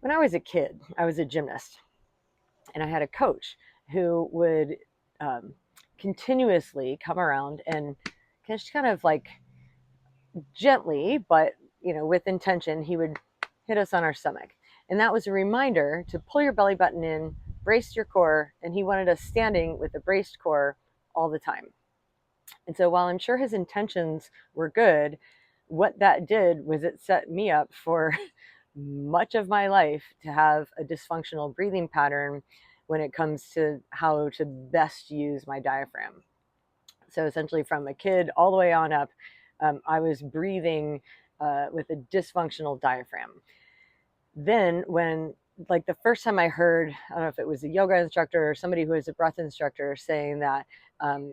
When I was a kid, I was a gymnast, and I had a coach who would um, continuously come around and just kind of like gently, but with intention, he would hit us on our stomach. And that was a reminder to pull your belly button in, brace your core, and he wanted us standing with a braced core all the time. And so while I'm sure his intentions were good, what that did was it set me up for much of my life to have a dysfunctional breathing pattern when it comes to how to best use my diaphragm. So essentially, from a kid all the way on up, I was breathing with a dysfunctional diaphragm. Then, when like the first time I heard, I don't know if it was a yoga instructor or somebody who was a breath instructor saying that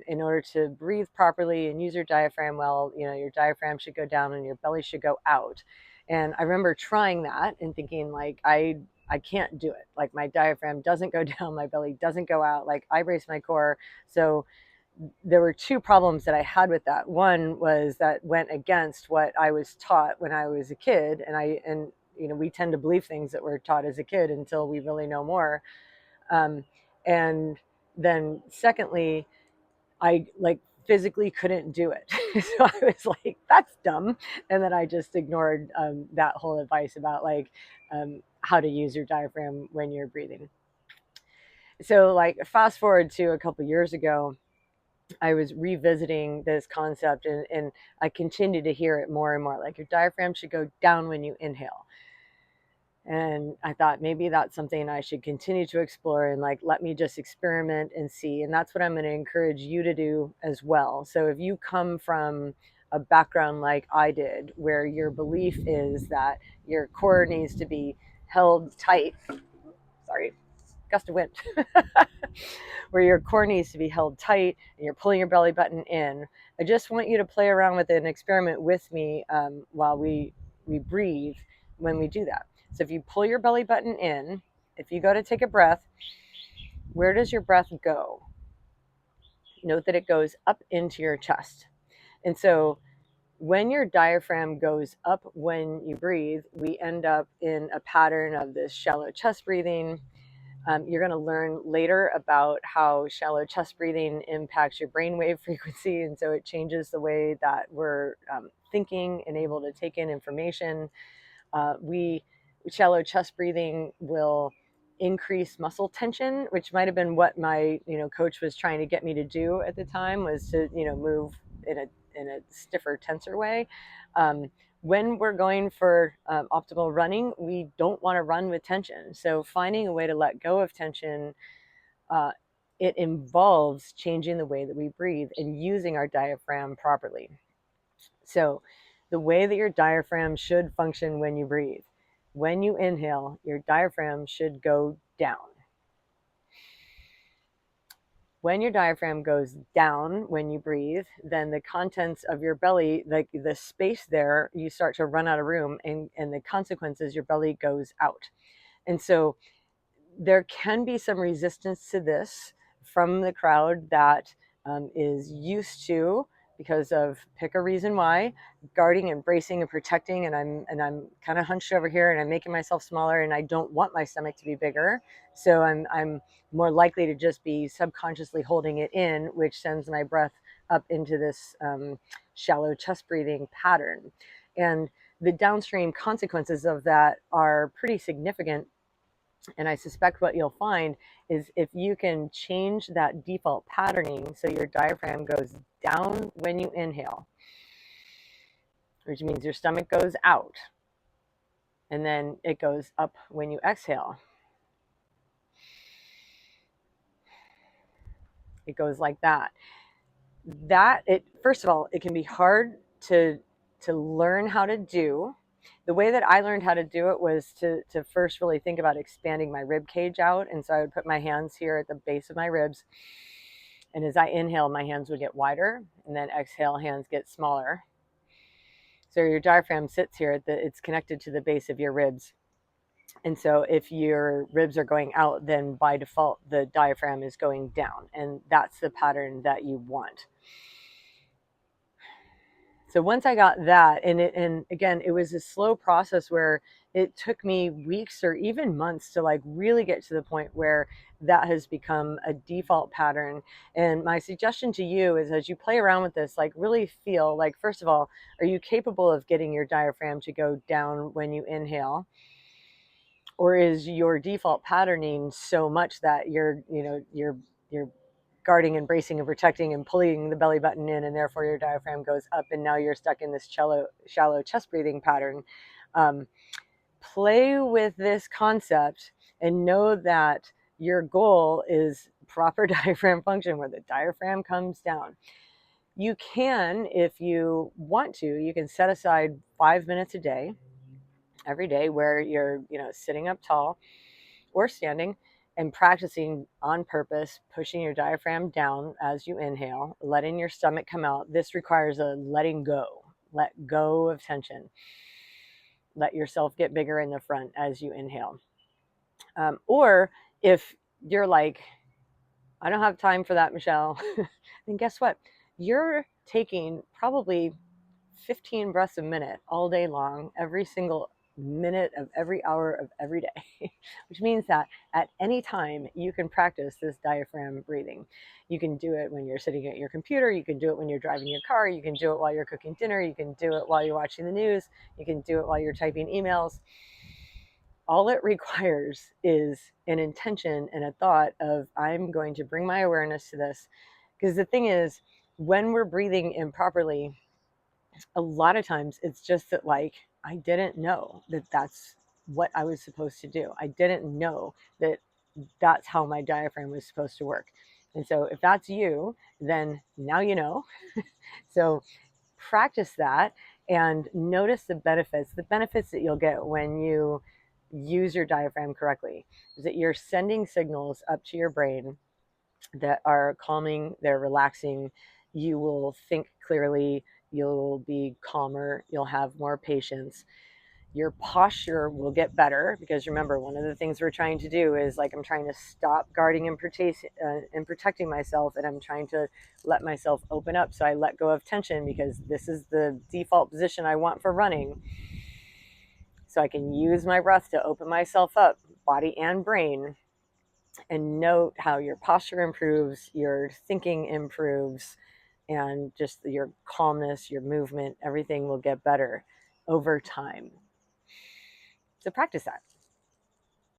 in order to breathe properly and use your diaphragm well, your diaphragm should go down and your belly should go out. And I remember trying that and thinking like I can't do it. Like my diaphragm doesn't go down, my belly doesn't go out. Like I brace my core. So there were two problems that I had with that. One was that went against what I was taught when I was a kid, and we tend to believe things that we're taught as a kid until we really know more. Um, and then secondly, I like physically couldn't do it, so I was like, "That's dumb," and then I just ignored that whole advice about like how to use your diaphragm when you're breathing. So like fast forward to a couple years ago, I was revisiting this concept, and I continue to hear it more and more. Like your diaphragm should go down when you inhale. And I thought maybe that's something I should continue to explore and like let me just experiment and see. And that's what I'm going to encourage you to do as well. So if you come from a background like I did, where your belief is that your core needs to be held tight, sorry, gust of wind, where your core needs to be held tight and you're pulling your belly button in. I just want you to play around with an experiment with me while we breathe when we do that. So if you pull your belly button in, if you go to take a breath, where does your breath go? Note that it goes up into your chest. And so when your diaphragm goes up when you breathe, we end up in a pattern of this shallow chest breathing. You're going to learn later about how shallow chest breathing impacts your brainwave frequency. And so it changes the way that we're thinking and able to take in information. Shallow chest breathing will increase muscle tension, which might have been what my coach was trying to get me to do at the time, was to move in a stiffer, tenser way. When we're going for optimal running, we don't want to run with tension. So finding a way to let go of tension, uh, it involves changing the way that we breathe and using our diaphragm properly. So the way that your diaphragm should function when you breathe: when you inhale, your diaphragm should go down. When your diaphragm goes down when you breathe, then the contents of your belly, like the space there, you start to run out of room, and the consequence is your belly goes out. And so there can be some resistance to this from the crowd that is used to, because of, pick a reason why, guarding and bracing and protecting, and I'm kind of hunched over here and I'm making myself smaller and I don't want my stomach to be bigger, so I'm more likely to just be subconsciously holding it in, which sends my breath up into this shallow chest breathing pattern. And the downstream consequences of that are pretty significant. And I suspect what you'll find is if you can change that default patterning so your diaphragm goes down when you inhale, which means your stomach goes out, and then it goes up when you exhale. It goes like that. First of all, it can be hard to learn how to do. The way that I learned how to do it was to first really think about expanding my rib cage out. And so I would put my hands here at the base of my ribs. And as I inhale, my hands would get wider, and then exhale, hands get smaller. So your diaphragm sits here, it's connected to the base of your ribs. And so if your ribs are going out, then by default, the diaphragm is going down. And that's the pattern that you want. So once I got that, and again, it was a slow process where it took me weeks or even months to like really get to the point where that has become a default pattern. And my suggestion to you is, as you play around with this, like really feel like, first of all, are you capable of getting your diaphragm to go down when you inhale? Or is your default patterning so much that you're guarding and bracing and protecting and pulling the belly button in, and therefore your diaphragm goes up, and now you're stuck in this shallow chest breathing pattern? Um, Play with this concept and know that your goal is proper diaphragm function, where the diaphragm comes down. You can, if you want to, you can set aside 5 minutes a day, every day, where you're, sitting up tall or standing and practicing on purpose, pushing your diaphragm down as you inhale, letting your stomach come out. This requires a letting go. Let go of tension. Let yourself get bigger in the front as you inhale. Or if you're like, I don't have time for that, Michelle, then guess what? You're taking probably 15 breaths a minute all day long, every single minute of every hour of every day, which means that at any time you can practice this diaphragm breathing. You can do it when you're sitting at your computer. You can do it when you're driving your car. You can do it while you're cooking dinner. You can do it while you're watching the news. You can do it while you're typing emails. All it requires is an intention and a thought of, I'm going to bring my awareness to this. Because the thing is, when we're breathing improperly, a lot of times it's just that, like, I didn't know that that's what I was supposed to do. I didn't know that that's how my diaphragm was supposed to work. And so if that's you, then now you know. So practice that and notice the benefits. The benefits that you'll get when you use your diaphragm correctly is that you're sending signals up to your brain that are calming, they're relaxing. You will think clearly, you'll be calmer, you'll have more patience. Your posture will get better, because remember, one of the things we're trying to do is, like, I'm trying to stop guarding and protecting myself, and I'm trying to let myself open up. So I let go of tension, because this is the default position I want for running. So I can use my breath to open myself up, body and brain, and note how your posture improves, your thinking improves, and just your calmness, your movement, everything will get better over time. So practice that.